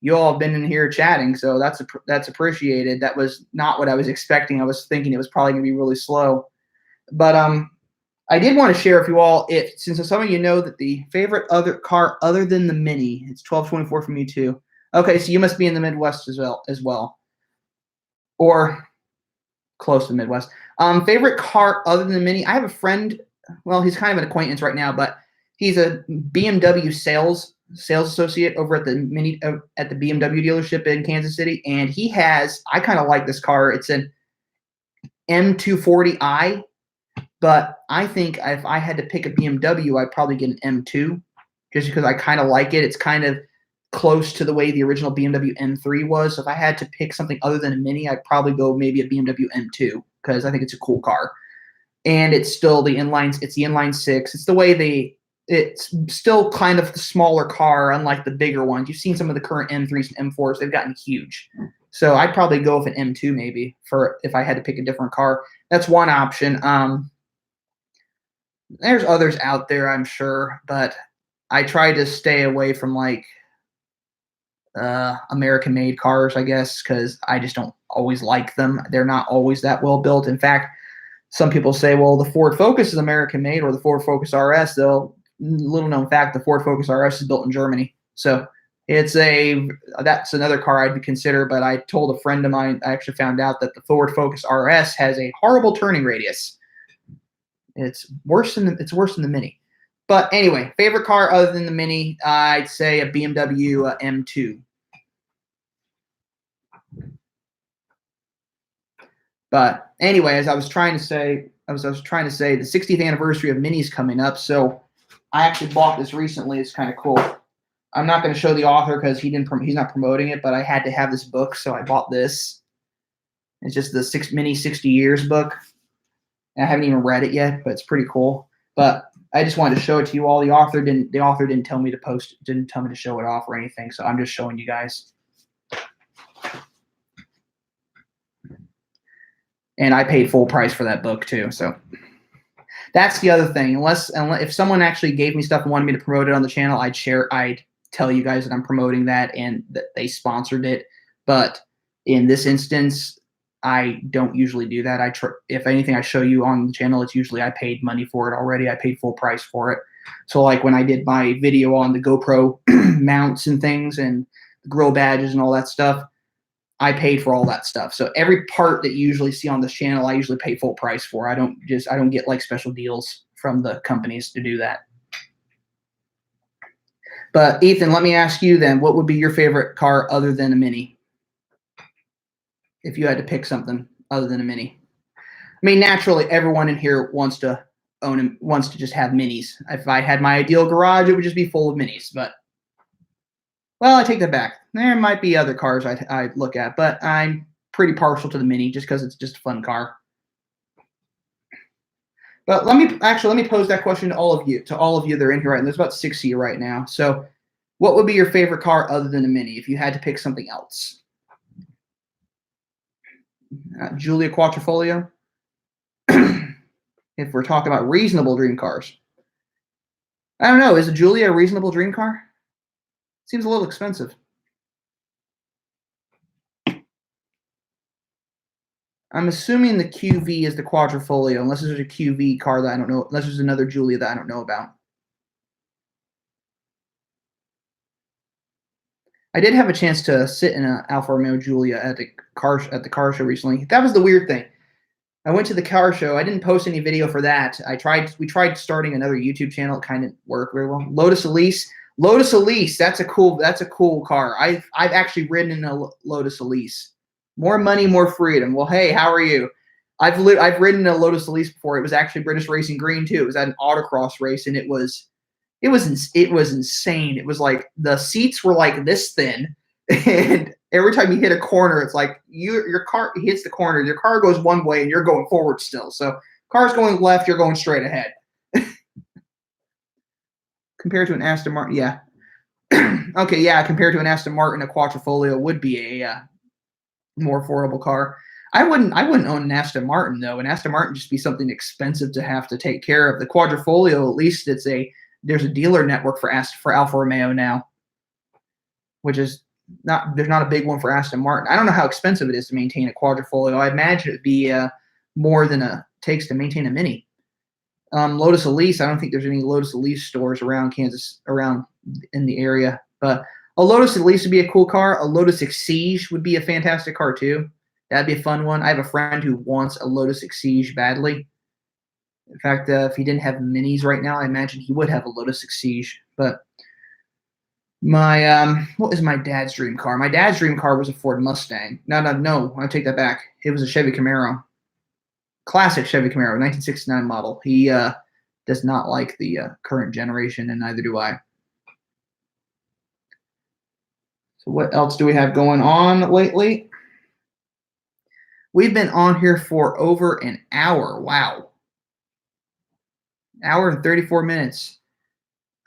you all have been in here chatting, so that's appreciated. That was not what I was expecting. I was thinking it was probably going to be really slow. But I did want to share with you all, if since some of you know that the favorite other car other than the Mini, it's 1224 from you too. Okay, so you must be in the Midwest as well, or close to the Midwest. Favorite car other than the Mini? I have a friend. Well, he's kind of an acquaintance right now, but he's a BMW sales associate over at the BMW dealership in Kansas City, and he has. I kind of like this car. It's an M240i, but I think if I had to pick a BMW, I'd probably get an M2, just because I kind of like it. It's kind of close to the way the original BMW M3 was. So if I had to pick something other than a Mini, I'd probably go maybe a BMW M2 because I think it's a cool car. And it's still the inline. It's the inline six. It's the way it's still kind of the smaller car, unlike the bigger ones. You've seen some of the current M3s and M4s; they've gotten huge. So I'd probably go with an M2 maybe for if I had to pick a different car. That's one option. There's others out there, I'm sure, but I try to stay away from like American-made cars, I guess, because I just don't always like them. They're not always that well built. In fact, some people say, well, the Ford Focus is American-made, or the Ford Focus RS. Though, little known fact, the Ford Focus RS is built in Germany. So that's another car I'd consider. But I told a friend of mine, I actually found out that the Ford Focus RS has a horrible turning radius. It's worse than the Mini. But anyway, favorite car other than the Mini, I'd say a BMW M2. But anyway, as I was trying to say, the 60th anniversary of Mini's coming up. So I actually bought this recently. It's kind of cool. I'm not going to show the author because he's not promoting it, but I had to have this book, so I bought this. It's just the Mini 60 Years book. I haven't even read it yet, but it's pretty cool. But I just wanted to show it to you all. The author didn't tell me to show it off or anything, so I'm just showing you guys. And I paid full price for that book too. So that's the other thing. Unless if someone actually gave me stuff and wanted me to promote it on the channel, I'd tell you guys that I'm promoting that and that they sponsored it. But in this instance, I don't usually do that. If anything I show you on the channel, it's usually I paid money for it already. I paid full price for it. So like when I did my video on the GoPro mounts and things and the grill badges and all that stuff, I paid for all that stuff. So every part that you usually see on this channel, I usually pay full price for. I don't get like special deals from the companies to do that. But Ethan, let me ask you then, what would be your favorite car other than a Mini? If you had to pick something other than a Mini. I mean, naturally, everyone in here wants to just have Minis. If I had my ideal garage, it would just be full of Minis. But, well, I take that back. There might be other cars I'd look at, but I'm pretty partial to the Mini just because it's just a fun car. But let me pose that question to all of you that are in here right now. There's about 6 of you right now. So what would be your favorite car other than a Mini if you had to pick something else? Giulia Quattrofolio. If we're talking about reasonable dream cars. I don't know. Is a Giulia a reasonable dream car? Seems a little expensive. I'm assuming the QV is the Quattrofolio, unless there's a QV car that I don't know, unless there's another Giulia that I don't know about. I did have a chance to sit in an Alfa Romeo Giulia at the car show recently. That was the weird thing. I went to the car show. I didn't post any video for that. We tried starting another YouTube channel. It kind of worked very well. Lotus Elise. That's a cool car. I've actually ridden in a Lotus Elise. More money, more freedom. Well, hey, how are you? I've ridden a Lotus Elise before. It was actually British Racing Green too. It was at an autocross race, and it was insane. It was like the seats were like this thin, and every time you hit a corner, it's like your car hits the corner. Your car goes one way, and you're going forward still. So car's going left, you're going straight ahead. Compared to an Aston Martin, yeah. Okay, yeah. Compared to an Aston Martin, a Quattrofolio would be a more affordable car. I wouldn't own an Aston Martin though. An Aston Martin just be something expensive to have to take care of. The Quattrofolio, at least it's a there's a dealer network for Alfa Romeo now, which is there's not a big one for Aston Martin. I don't know how expensive it is to maintain a quadrifoglio. I imagine it'd be more than it takes to maintain a Mini. Lotus Elise, I don't think there's any Lotus Elise stores around in the area, but a Lotus Elise would be a cool car. A Lotus Exige would be a fantastic car too. That'd be a fun one. I have a friend who wants a Lotus Exige badly. In fact, if he didn't have Minis right now, I imagine he would have a Lotus Exige. But what is my dad's dream car? My dad's dream car was a Ford Mustang. No, I take that back. It was a Chevy Camaro. Classic Chevy Camaro, 1969 model. He does not like the current generation, and neither do I. So what else do we have going on lately? We've been on here for over an hour. Wow. Hour and 34 minutes.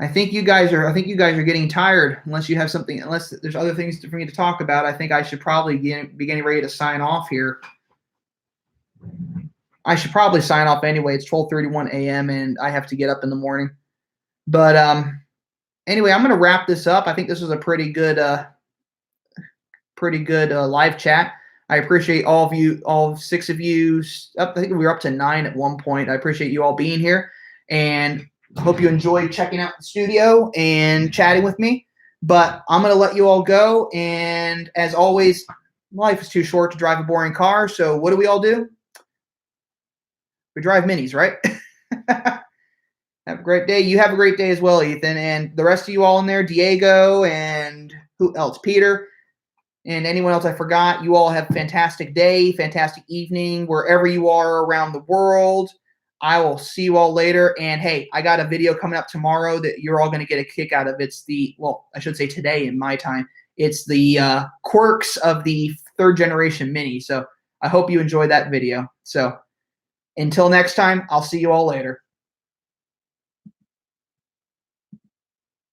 I think you guys are getting tired unless there's other things for me to talk about. I think I should probably be getting ready to sign off here. I should probably sign off anyway. It's 12:31 a.m. and I have to get up in the morning. But anyway, I'm going to wrap this up. I think this was a pretty good live chat. I appreciate all 6 of you. I think we were up to 9 at one point. I appreciate you all being here, and hope you enjoyed checking out the studio and chatting with me. But I'm going to let you all go. And as always, life is too short to drive a boring car. So what do we all do? We drive Minis, right? Have a great day. You have a great day as well, Ethan. And the rest of you all in there, Diego and who else? Peter and anyone else I forgot. You all have a fantastic day, fantastic evening, wherever you are around the world. I will see you all later. And hey, I got a video coming up tomorrow that you're all going to get a kick out of. I should say today in my time. It's the quirks of the 3rd generation Mini. So I hope you enjoy that video. So until next time, I'll see you all later.